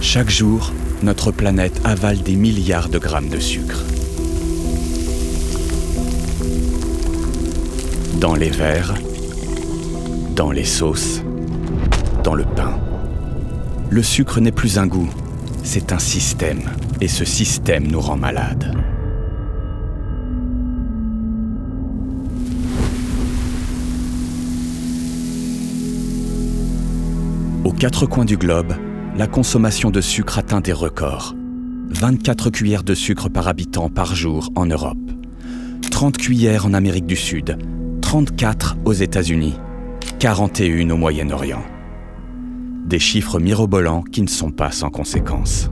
Chaque jour, notre planète avale des milliards de grammes de sucre. Dans les verres, dans les sauces, dans le pain. Le sucre n'est plus un goût, c'est un système, et ce système nous rend malades. Aux quatre coins du globe, la consommation de sucre atteint des records. 24 cuillères de sucre par habitant par jour en Europe, 30 cuillères en Amérique du Sud, 34 aux États-Unis, 41 au Moyen-Orient. Des chiffres mirobolants qui ne sont pas sans conséquences.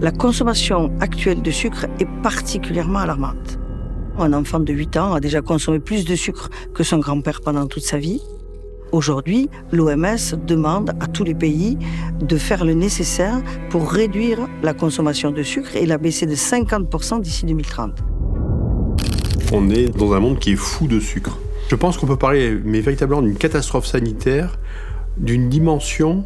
La consommation actuelle de sucre est particulièrement alarmante. Un enfant de 8 ans a déjà consommé plus de sucre que son grand-père pendant toute sa vie. Aujourd'hui, l'OMS demande à tous les pays de faire le nécessaire pour réduire la consommation de sucre et la baisser de 50% d'ici 2030. On est dans un monde qui est fou de sucre. Je pense qu'on peut parler, mais véritablement, d'une catastrophe sanitaire, d'une dimension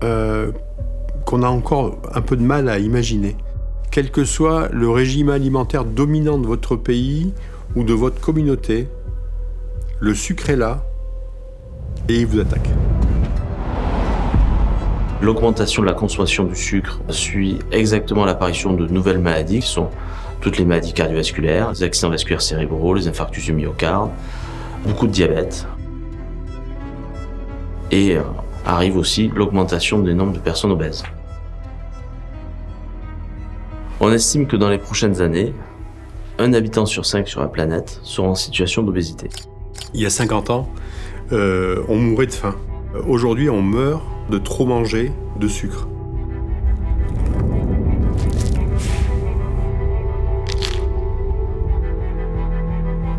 qu'on a encore un peu de mal à imaginer. Quel que soit le régime alimentaire dominant de votre pays ou de votre communauté, le sucre est là et il vous attaque. L'augmentation de la consommation du sucre suit exactement l'apparition de nouvelles maladies qui sont toutes les maladies cardiovasculaires, les accidents vasculaires cérébraux, les infarctus du myocarde, beaucoup de diabète. Et arrive aussi l'augmentation des nombres de personnes obèses. On estime que dans les prochaines années, 1 habitant sur 5 sur la planète sera en situation d'obésité. Il y a 50 ans, on mourait de faim. Aujourd'hui, on meurt de trop manger de sucre.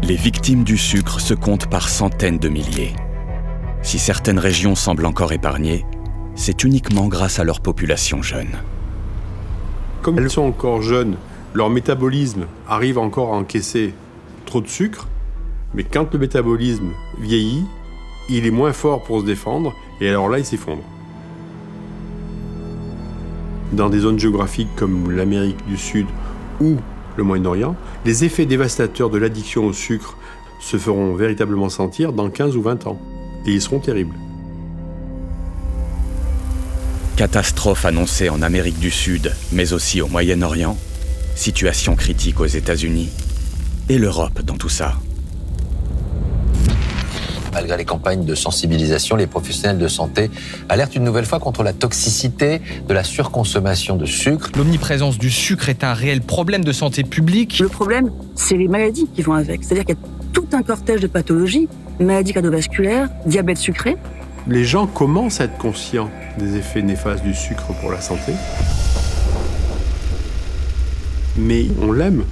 Les victimes du sucre se comptent par centaines de milliers. Si certaines régions semblent encore épargnées, c'est uniquement grâce à leur population jeune. Comme elles sont encore jeunes, leur métabolisme arrive encore à encaisser trop de sucre, mais quand le métabolisme vieillit, il est moins fort pour se défendre, et alors là, il s'effondre. Dans des zones géographiques comme l'Amérique du Sud ou le Moyen-Orient, les effets dévastateurs de l'addiction au sucre se feront véritablement sentir dans 15 ou 20 ans. Et ils seront terribles. Catastrophe annoncée en Amérique du Sud, mais aussi au Moyen-Orient. Situation critique aux États-Unis. Et l'Europe dans tout ça. Malgré les campagnes de sensibilisation, les professionnels de santé alertent une nouvelle fois contre la toxicité de la surconsommation de sucre. L'omniprésence du sucre est un réel problème de santé publique. Le problème, c'est les maladies qui vont avec. C'est-à-dire qu'il y a tout un cortège de pathologies, maladies cardiovasculaires, diabète sucré. Les gens commencent à être conscients des effets néfastes du sucre pour la santé. Mais on l'aime.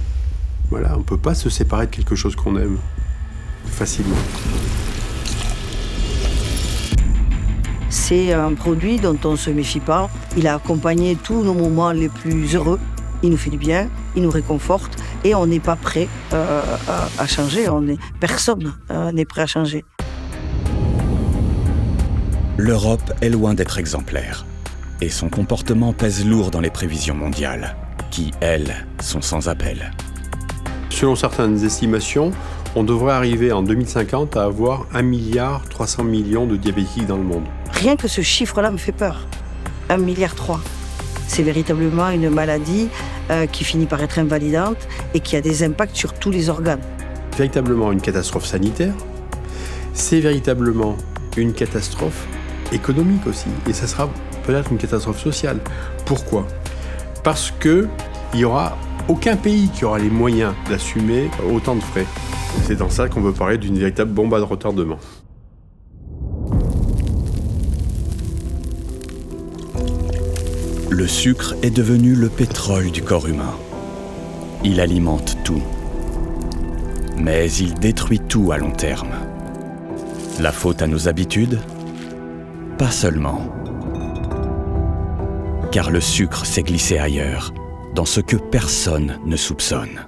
Voilà, on ne peut pas se séparer de quelque chose qu'on aime facilement. C'est un produit dont on ne se méfie pas. Il a accompagné tous nos moments les plus heureux. Il nous fait du bien, il nous réconforte et on n'est pas prêt à changer. Personne n'est prêt à changer. L'Europe est loin d'être exemplaire. Et son comportement pèse lourd dans les prévisions mondiales, qui, elles, sont sans appel. Selon certaines estimations, on devrait arriver en 2050 à avoir 1,3 milliard de diabétiques dans le monde. Rien que ce chiffre-là me fait peur. 1,3 milliard. C'est véritablement une maladie qui finit par être invalidante et qui a des impacts sur tous les organes. Véritablement une catastrophe sanitaire, c'est véritablement une catastrophe économique aussi. Et ça sera peut-être une catastrophe sociale. Pourquoi ? Parce qu'il n'y aura aucun pays qui aura les moyens d'assumer autant de frais. C'est dans ça qu'on peut parler d'une véritable bombe à retardement. Le sucre est devenu le pétrole du corps humain. Il alimente tout. Mais il détruit tout à long terme. La faute à nos habitudes ? Pas seulement. Car le sucre s'est glissé ailleurs, dans ce que personne ne soupçonne.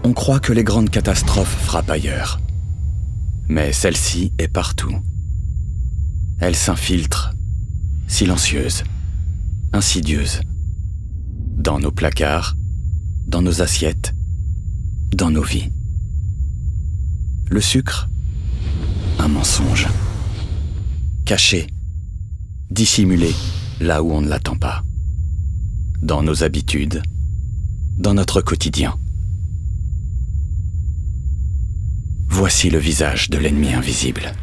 On croit que les grandes catastrophes frappent ailleurs. Mais celle-ci est partout. Elle s'infiltre, silencieuse, insidieuse, dans nos placards, dans nos assiettes, dans nos vies. Le sucre, un mensonge. Caché, dissimulé là où on ne l'attend pas. Dans nos habitudes, dans notre quotidien. Voici le visage de l'ennemi invisible.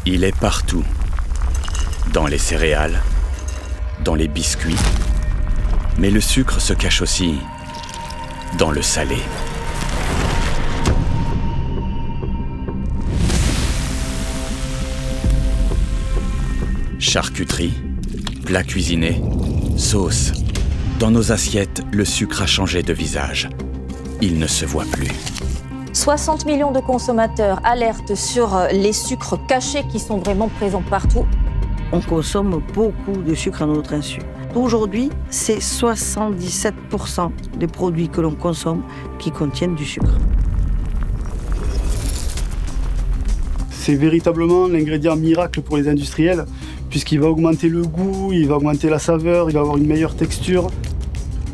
Il est partout. Dans les céréales, dans les biscuits. Mais le sucre se cache aussi dans le salé. Charcuterie, plats cuisinés, sauces. Dans nos assiettes, le sucre a changé de visage. Il ne se voit plus. 60 millions de consommateurs alertent sur les sucres cachés qui sont vraiment présents partout. On consomme beaucoup de sucre à notre insu. Aujourd'hui, c'est 77% des produits que l'on consomme qui contiennent du sucre. C'est véritablement l'ingrédient miracle pour les industriels, puisqu'il va augmenter le goût, il va augmenter la saveur, il va avoir une meilleure texture.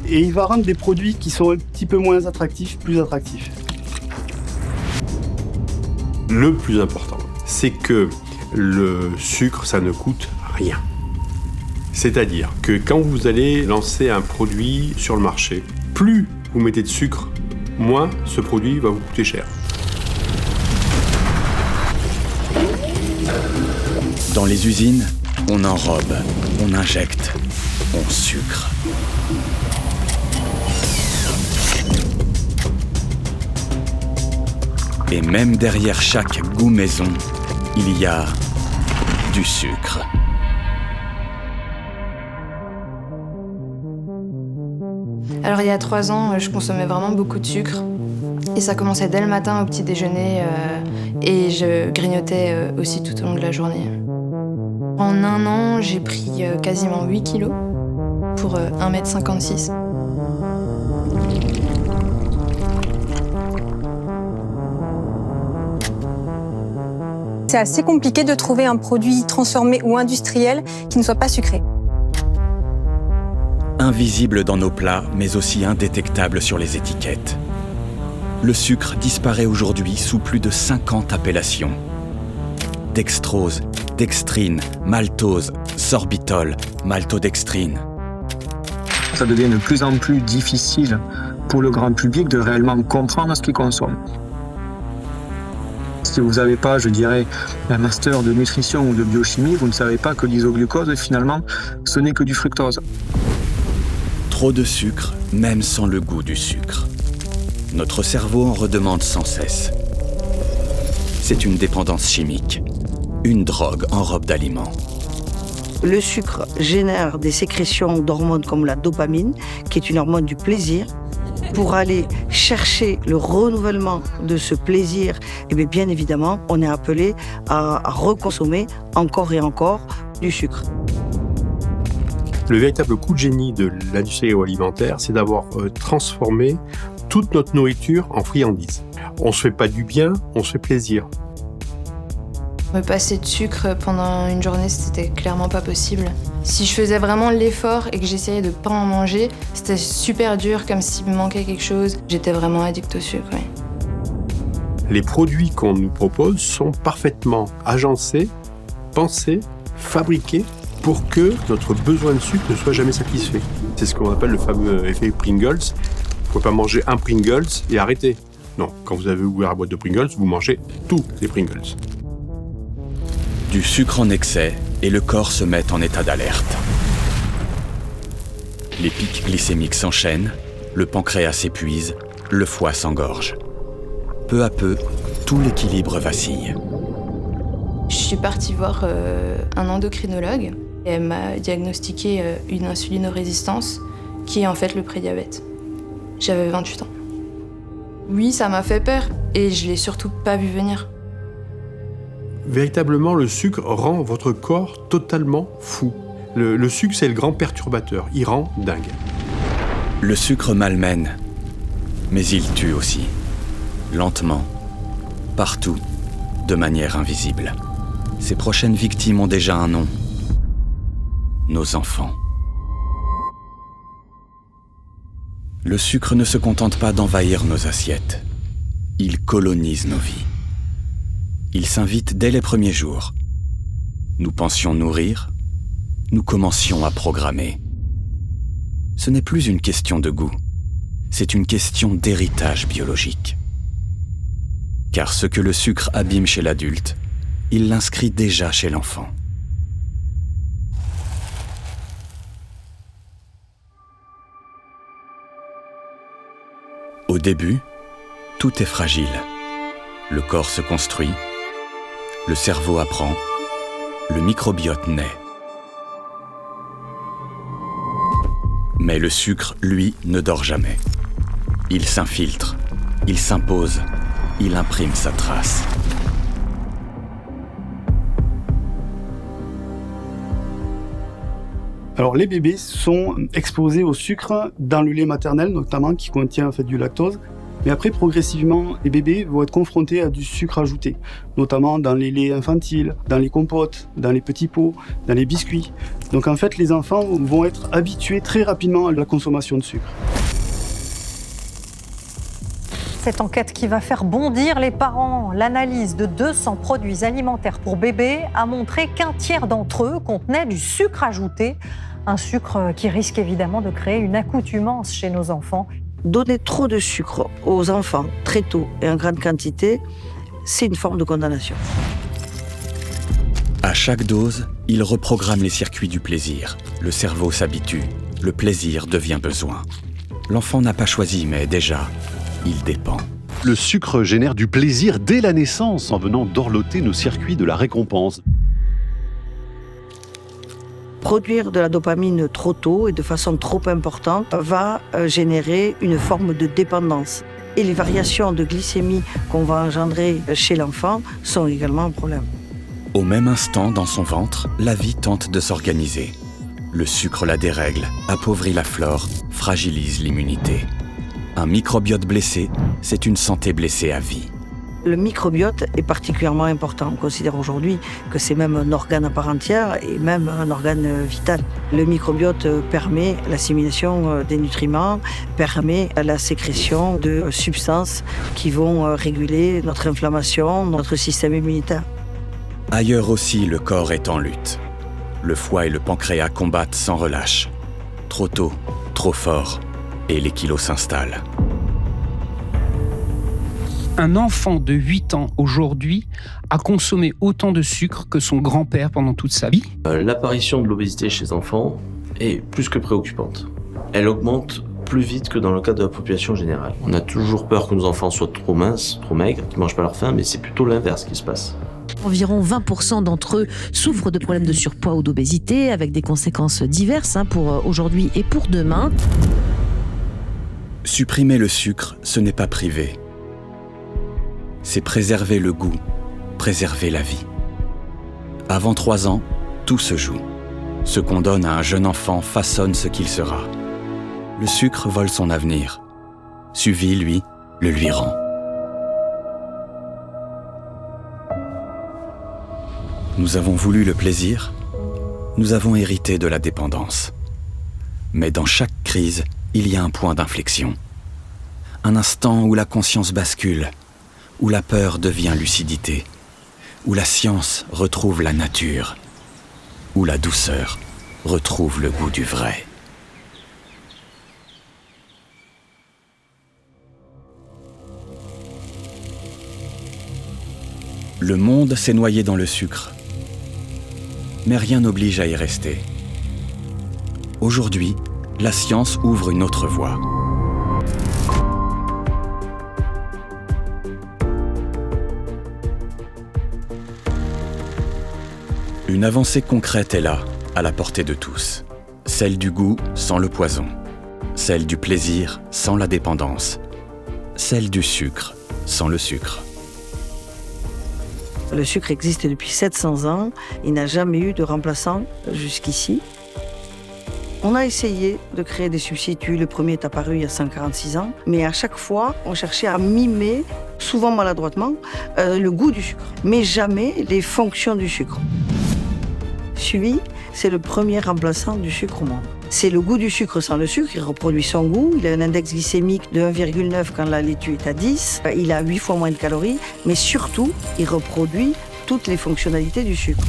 Et il va rendre des produits qui sont un petit peu moins attractifs, plus attractifs. Le plus important, c'est que le sucre, ça ne coûte rien. C'est-à-dire que quand vous allez lancer un produit sur le marché, plus vous mettez de sucre, moins ce produit va vous coûter cher. Dans les usines, on enrobe, on injecte, on sucre. Et même derrière chaque goût maison, il y a du sucre. Alors il y a 3 ans, je consommais vraiment beaucoup de sucre. Et ça commençait dès le matin au petit déjeuner et je grignotais aussi tout au long de la journée. En 1 an, j'ai pris quasiment 8 kilos pour 1,56 m. C'est assez compliqué de trouver un produit transformé ou industriel qui ne soit pas sucré. Invisible dans nos plats, mais aussi indétectable sur les étiquettes. Le sucre disparaît aujourd'hui sous plus de 50 appellations. Dextrose, dextrine, maltose, sorbitol, maltodextrine. Ça devient de plus en plus difficile pour le grand public de réellement comprendre ce qu'il consomme. Si vous n'avez pas, je dirais, un master de nutrition ou de biochimie, vous ne savez pas que l'isoglucose, finalement, ce n'est que du fructose. Trop de sucre, même sans le goût du sucre. Notre cerveau en redemande sans cesse. C'est une dépendance chimique, une drogue en robe d'aliment. Le sucre génère des sécrétions d'hormones comme la dopamine, qui est une hormone du plaisir. Pour aller chercher le renouvellement de ce plaisir, et bien évidemment, on est appelé à reconsommer encore et encore du sucre. Le véritable coup de génie de l'industrie agroalimentaire, c'est d'avoir transformé toute notre nourriture en friandise. On ne se fait pas du bien, on se fait plaisir. Me passer de sucre pendant une journée, c'était clairement pas possible. Si je faisais vraiment l'effort et que j'essayais de pas en manger, c'était super dur, comme s'il me manquait quelque chose. J'étais vraiment addict au sucre, oui. Les produits qu'on nous propose sont parfaitement agencés, pensés, fabriqués pour que notre besoin de sucre ne soit jamais satisfait. C'est ce qu'on appelle le fameux effet Pringles. Vous ne pouvez pas manger un Pringles et arrêter. Non, quand vous avez ouvert la boîte de Pringles, vous mangez tous les Pringles. Du sucre en excès et le corps se met en état d'alerte. Les pics glycémiques s'enchaînent, le pancréas s'épuise, le foie s'engorge. Peu à peu, tout l'équilibre vacille. Je suis partie voir un endocrinologue et elle m'a diagnostiqué une insulinorésistance qui est en fait le prédiabète. J'avais 28 ans. Oui, ça m'a fait peur et je l'ai surtout pas vu venir. Véritablement, le sucre rend votre corps totalement fou. Le sucre, c'est le grand perturbateur. Il rend dingue. Le sucre malmène. Mais il tue aussi, lentement, partout, de manière invisible. Ses prochaines victimes ont déjà un nom. Nos enfants. Le sucre ne se contente pas d'envahir nos assiettes. Il colonise nos vies. Il s'invite dès les premiers jours. Nous pensions nourrir, nous commencions à programmer. Ce n'est plus une question de goût, c'est une question d'héritage biologique. Car ce que le sucre abîme chez l'adulte, il l'inscrit déjà chez l'enfant. Au début, tout est fragile. Le corps se construit, le cerveau apprend, le microbiote naît. Mais le sucre, lui, ne dort jamais. Il s'infiltre, il s'impose, il imprime sa trace. Alors les bébés sont exposés au sucre dans le lait maternel notamment qui contient en fait du lactose. Mais après progressivement les bébés vont être confrontés à du sucre ajouté, notamment dans les laits infantiles, dans les compotes, dans les petits pots, dans les biscuits. Donc en fait les enfants vont être habitués très rapidement à la consommation de sucre. Cette enquête qui va faire bondir les parents. L'analyse de 200 produits alimentaires pour bébés a montré qu'un tiers d'entre eux contenaient du sucre ajouté. Un sucre qui risque évidemment de créer une accoutumance chez nos enfants. Donner trop de sucre aux enfants très tôt et en grande quantité, c'est une forme de condamnation. À chaque dose, il reprogramme les circuits du plaisir. Le cerveau s'habitue, le plaisir devient besoin. L'enfant n'a pas choisi, mais déjà, il dépend. Le sucre génère du plaisir dès la naissance en venant dorloter nos circuits de la récompense. Produire de la dopamine trop tôt et de façon trop importante va générer une forme de dépendance. Et les variations de glycémie qu'on va engendrer chez l'enfant sont également un problème. Au même instant, dans son ventre, la vie tente de s'organiser. Le sucre la dérègle, appauvrit la flore, fragilise l'immunité. Un microbiote blessé, c'est une santé blessée à vie. Le microbiote est particulièrement important. On considère aujourd'hui que c'est même un organe à part entière et même un organe vital. Le microbiote permet l'assimilation des nutriments, permet la sécrétion de substances qui vont réguler notre inflammation, notre système immunitaire. Ailleurs aussi, le corps est en lutte. Le foie et le pancréas combattent sans relâche. Trop tôt, trop fort, et les kilos s'installent. Un enfant de 8 ans aujourd'hui a consommé autant de sucre que son grand-père pendant toute sa vie. L'apparition de l'obésité chez les enfants est plus que préoccupante. Elle augmente plus vite que dans le cas de la population générale. On a toujours peur que nos enfants soient trop minces, trop maigres, qu'ils ne mangent pas leur faim, mais c'est plutôt l'inverse qui se passe. Environ 20% d'entre eux souffrent de problèmes de surpoids ou d'obésité, avec des conséquences diverses pour aujourd'hui et pour demain. Supprimer le sucre, ce n'est pas priver. C'est préserver le goût, préserver la vie. Avant 3 ans, tout se joue. Ce qu'on donne à un jeune enfant façonne ce qu'il sera. Le sucre vole son avenir. Suivi, lui, le lui rend. Nous avons voulu le plaisir, nous avons hérité de la dépendance. Mais dans chaque crise, il y a un point d'inflexion. Un instant où la conscience bascule, où la peur devient lucidité, où la science retrouve la nature, où la douceur retrouve le goût du vrai. Le monde s'est noyé dans le sucre, mais rien n'oblige à y rester. Aujourd'hui, la science ouvre une autre voie. Une avancée concrète est là, à la portée de tous. Celle du goût sans le poison. Celle du plaisir sans la dépendance. Celle du sucre sans le sucre. Le sucre existe depuis 700 ans. Il n'a jamais eu de remplaçant jusqu'ici. On a essayé de créer des substituts. Le premier est apparu il y a 146 ans. Mais à chaque fois, on cherchait à mimer, souvent maladroitement, le goût du sucre. Mais jamais les fonctions du sucre. Suivi, c'est le premier remplaçant du sucre au monde. C'est le goût du sucre sans le sucre, il reproduit son goût. Il a un index glycémique de 1,9 quand la laitue est à 10. Il a 8 fois moins de calories. Mais surtout, il reproduit toutes les fonctionnalités du sucre.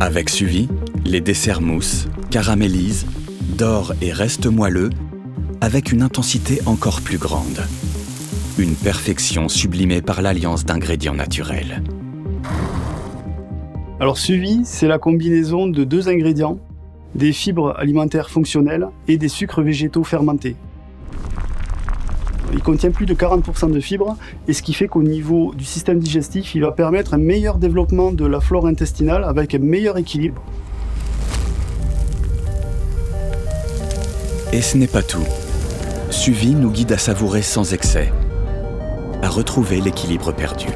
Avec Suvi, les desserts moussent, caramélisent, dorent et restent moelleux, avec une intensité encore plus grande. Une perfection sublimée par l'alliance d'ingrédients naturels. Alors Suvi, c'est la combinaison de 2 ingrédients, des fibres alimentaires fonctionnelles et des sucres végétaux fermentés. Il contient plus de 40% de fibres, et ce qui fait qu'au niveau du système digestif, il va permettre un meilleur développement de la flore intestinale avec un meilleur équilibre. Et ce n'est pas tout. Suvi nous guide à savourer sans excès, à retrouver l'équilibre perdu.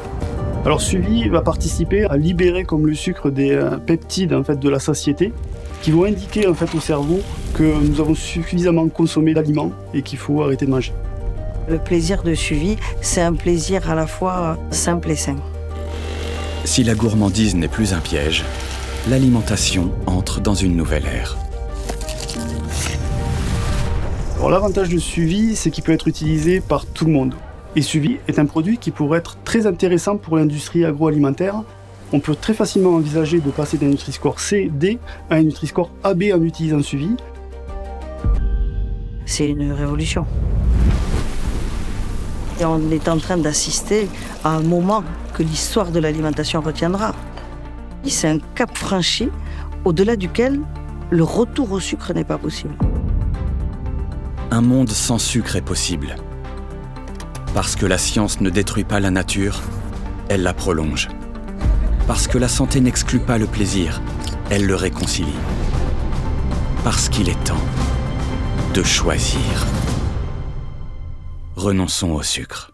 Alors Suvi va participer à libérer comme le sucre des peptides en fait, de la satiété, qui vont indiquer en fait, au cerveau que nous avons suffisamment consommé d'aliments et qu'il faut arrêter de manger. Le plaisir de Suvi, c'est un plaisir à la fois simple et sain. Si la gourmandise n'est plus un piège, l'alimentation entre dans une nouvelle ère. Alors, l'avantage de Suvi, c'est qu'il peut être utilisé par tout le monde. Et Suvi est un produit qui pourrait être très intéressant pour l'industrie agroalimentaire. On peut très facilement envisager de passer d'un Nutri-Score C, D à un Nutri-Score AB en utilisant Suvi. C'est une révolution. Et on est en train d'assister à un moment que l'histoire de l'alimentation retiendra. C'est un cap franchi au-delà duquel le retour au sucre n'est pas possible. Un monde sans sucre est possible. Parce que la science ne détruit pas la nature, elle la prolonge. Parce que la santé n'exclut pas le plaisir, elle le réconcilie. Parce qu'il est temps de choisir. Renonçons au sucre.